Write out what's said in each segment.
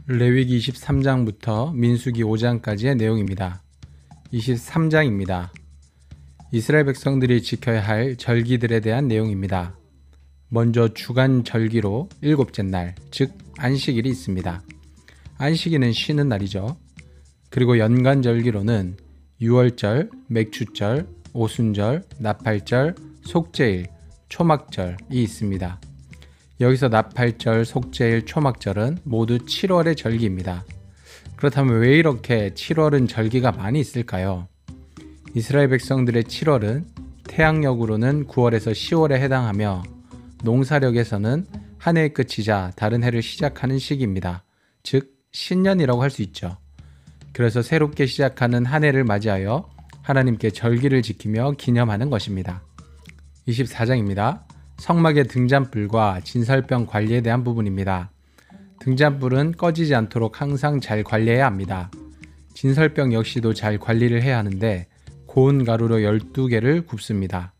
레위기 23장부터 민수기 5장까지의 내용입니다. 23장입니다. 이스라엘 백성들이 지켜야 할 절기들에 대한 내용입니다. 먼저 주간 절기로 일곱째 날, 즉 안식일이 있습니다. 안식일은 쉬는 날이죠. 그리고 연간 절기로는 유월절, 맥추절, 오순절, 나팔절, 속죄일, 초막절이 있습니다. 여기서 나팔절, 속죄일, 초막절은 모두 7월의 절기입니다. 그렇다면 왜 이렇게 7월은 절기가 많이 있을까요? 이스라엘 백성들의 7월은 태양력으로는 9월에서 10월에 해당하며 농사력에서는 한 해의 끝이자 다른 해를 시작하는 시기입니다. 즉 신년이라고 할 수 있죠. 그래서 새롭게 시작하는 한 해를 맞이하여 하나님께 절기를 지키며 기념하는 것입니다. 24장입니다. 성막의 등잔불과 진설병 관리에 대한 부분입니다. 등잔불은 꺼지지 않도록 항상 잘 관리해야 합니다. 진설병 역시도 잘 관리를 해야 하는데 고운 가루로 12개를 굽습니다.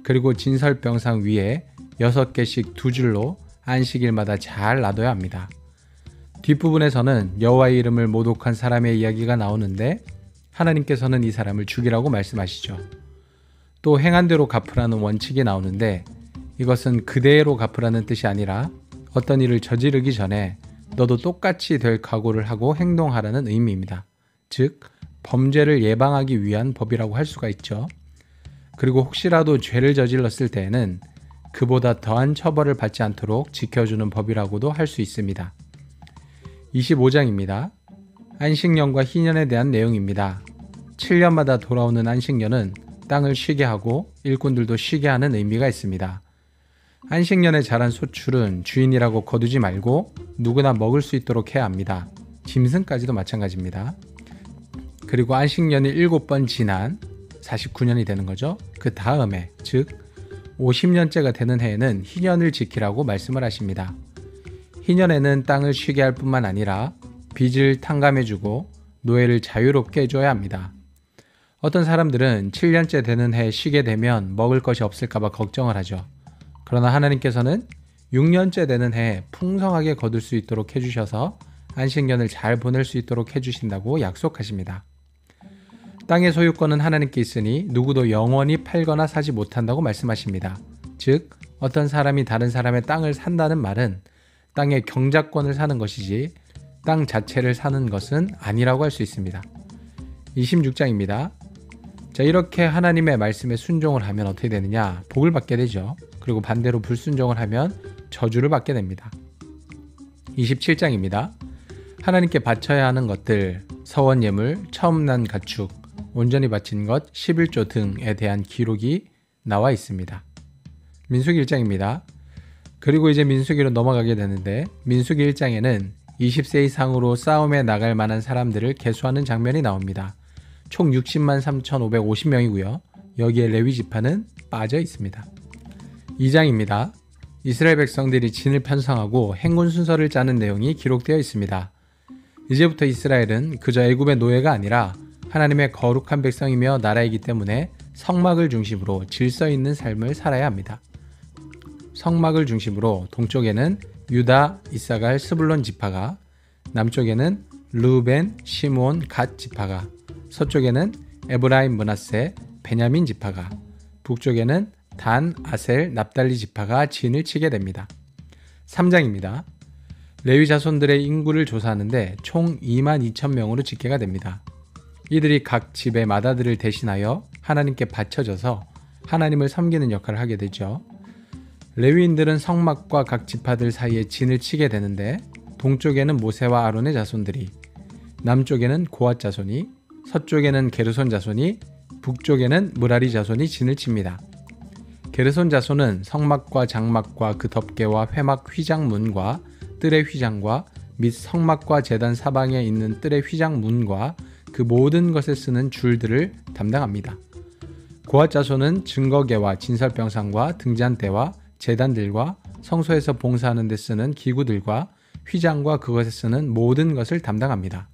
그리고 진설병상 위에 6개씩 두 줄로 안식일마다 잘 놔둬야 합니다. 뒷부분에서는 여호와의 이름을 모독한 사람의 이야기가 나오는데 하나님께서는 이 사람을 죽이라고 말씀하시죠. 또 행한 대로 갚으라는 원칙이 나오는데 이것은 그대로 갚으라는 뜻이 아니라 어떤 일을 저지르기 전에 너도 똑같이 될 각오를 하고 행동하라는 의미입니다. 즉 범죄를 예방하기 위한 법이라고 할 수가 있죠. 그리고 혹시라도 죄를 저질렀을 때에는 그보다 더한 처벌을 받지 않도록 지켜주는 법이라고도 할 수 있습니다. 25장입니다. 안식년과 희년에 대한 내용입니다. 7년마다 돌아오는 안식년은 땅을 쉬게 하고 일꾼들도 쉬게 하는 의미가 있습니다. 안식년에 자란 소출은 주인이라고 거두지 말고 누구나 먹을 수 있도록 해야 합니다. 짐승까지도 마찬가지입니다. 그리고 안식년이 7번 지난 49년이 되는 거죠. 그 다음에 즉 50년째가 되는 해에는 희년을 지키라고 말씀을 하십니다. 희년에는 땅을 쉬게 할 뿐만 아니라 빚을 탕감해주고 노예를 자유롭게 해줘야 합니다. 어떤 사람들은 7년째 되는 해에 쉬게 되면 먹을 것이 없을까봐 걱정을 하죠. 그러나 하나님께서는 6년째 되는 해에 풍성하게 거둘 수 있도록 해주셔서 안식년을 잘 보낼 수 있도록 해주신다고 약속하십니다. 땅의 소유권은 하나님께 있으니 누구도 영원히 팔거나 사지 못한다고 말씀하십니다. 즉 어떤 사람이 다른 사람의 땅을 산다는 말은 땅의 경작권을 사는 것이지 땅 자체를 사는 것은 아니라고 할 수 있습니다. 26장입니다. 자, 이렇게 하나님의 말씀에 순종을 하면 어떻게 되느냐? 복을 받게 되죠. 그리고 반대로 불순종을 하면 저주를 받게 됩니다. 27장입니다. 하나님께 바쳐야 하는 것들, 서원 예물, 처음 난 가축, 온전히 바친 것, 11조 등에 대한 기록이 나와 있습니다. 민수기 1장입니다. 그리고 이제 민수기로 넘어가게 되는데 민수기 1장에는 20세 이상으로 싸움에 나갈 만한 사람들을 계수하는 장면이 나옵니다. 총 60만 3,550명이고요. 여기에 레위 지파는 빠져 있습니다. 2장입니다. 이스라엘 백성들이 진을 편성하고 행군 순서를 짜는 내용이 기록되어 있습니다. 이제부터 이스라엘은 그저 애굽의 노예가 아니라 하나님의 거룩한 백성이며 나라이기 때문에 성막을 중심으로 질서 있는 삶을 살아야 합니다. 성막을 중심으로 동쪽에는 유다, 이사갈, 스불론 지파가, 남쪽에는 르우벤, 시므온, 갓 지파가, 서쪽에는 에브라임, 므낫세, 베냐민 지파가, 북쪽에는 단, 아셀, 납달리 지파가 진을 치게 됩니다. 3장입니다. 레위 자손들의 인구를 조사하는데 총 22,000명으로 집계가 됩니다. 이들이 각 집의 맏아들을 대신하여 하나님께 바쳐져서 하나님을 섬기는 역할을 하게 되죠. 레위인들은 성막과 각 지파들 사이에 진을 치게 되는데 동쪽에는 모세와 아론의 자손들이, 남쪽에는 고앗 자손이, 서쪽에는 게르손 자손이, 북쪽에는 므라리 자손이 진을 칩니다. 게르손 자손은 성막과 장막과 그 덮개와 회막 휘장문과 뜰의 휘장과 및 성막과 제단 사방에 있는 뜰의 휘장문과 그 모든 것에 쓰는 줄들을 담당합니다. 고앗 자손은 증거계와 진설병상과 등잔대와 제단들과 성소에서 봉사하는 데 쓰는 기구들과 휘장과 그것에 쓰는 모든 것을 담당합니다.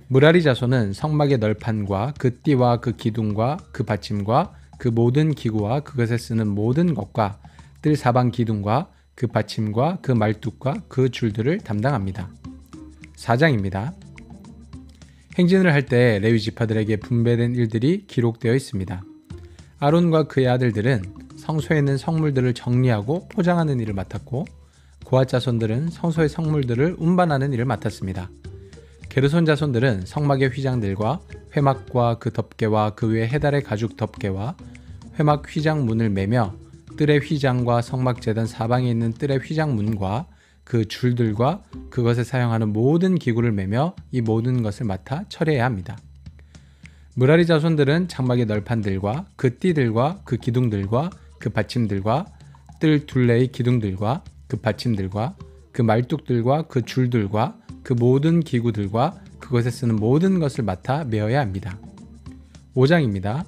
므라리 자손은 성막의 널판과 그 띠와 그 기둥과 그 받침과 그 모든 기구와 그것에 쓰는 모든 것과 뜰 사방 기둥과 그 받침과 그 말뚝과 그 줄들을 담당합니다. 4장입니다. 행진을 할 때 레위 지파들에게 분배된 일들이 기록되어 있습니다. 아론과 그의 아들들은 성소에 있는 성물들을 정리하고 포장하는 일을 맡았고, 고앗 자손들은 성소의 성물들을 운반하는 일을 맡았습니다. 게르손 자손들은 성막의 휘장들과 회막과 그 덮개와 그 위에 해달의 가죽 덮개와 회막 휘장 문을 매며 뜰의 휘장과 성막 제단 사방에 있는 뜰의 휘장 문과 그 줄들과 그것에 사용하는 모든 기구를 매며 이 모든 것을 맡아 처리해야 합니다. 므라리 자손들은 장막의 널판들과 그 띠들과 그 기둥들과 그 받침들과 뜰 둘레의 기둥들과 그 받침들과 그 말뚝들과 그 줄들과 그 모든 기구들과 그것에 쓰는 모든 것을 맡아 메어야 합니다. 5장입니다.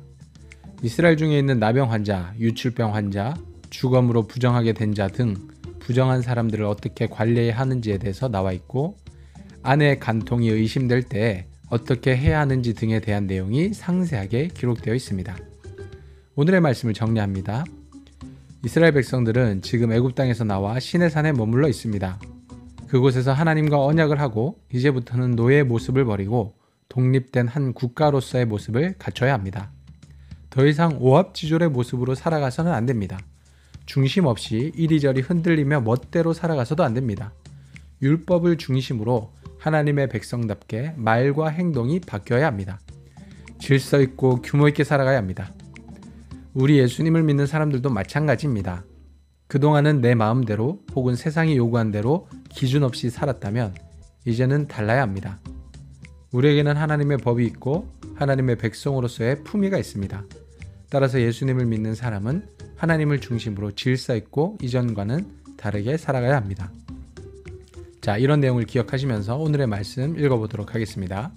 이스라엘 중에 있는 나병 환자, 유출병 환자, 주검으로 부정하게 된 자 등 부정한 사람들을 어떻게 관리해야 하는지에 대해서 나와 있고, 아내의 간통이 의심될 때 어떻게 해야 하는지 등에 대한 내용이 상세하게 기록되어 있습니다. 오늘의 말씀을 정리합니다. 이스라엘 백성들은 지금 애굽 땅에서 나와 시내산에 머물러 있습니다. 그곳에서 하나님과 언약을 하고 이제부터는 노예의 모습을 버리고 독립된 한 국가로서의 모습을 갖춰야 합니다. 더 이상 오합지졸의 모습으로 살아가서는 안 됩니다. 중심 없이 이리저리 흔들리며 멋대로 살아가서도 안 됩니다. 율법을 중심으로 하나님의 백성답게 말과 행동이 바뀌어야 합니다. 질서 있고 규모 있게 살아가야 합니다. 우리 예수님을 믿는 사람들도 마찬가지입니다. 그동안은 내 마음대로 혹은 세상이 요구한 대로 기준 없이 살았다면 이제는 달라야 합니다. 우리에게는 하나님의 법이 있고 하나님의 백성으로서의 품위가 있습니다. 따라서 예수님을 믿는 사람은 하나님을 중심으로 질서 있고 이전과는 다르게 살아가야 합니다. 자, 이런 내용을 기억하시면서 오늘의 말씀 읽어보도록 하겠습니다.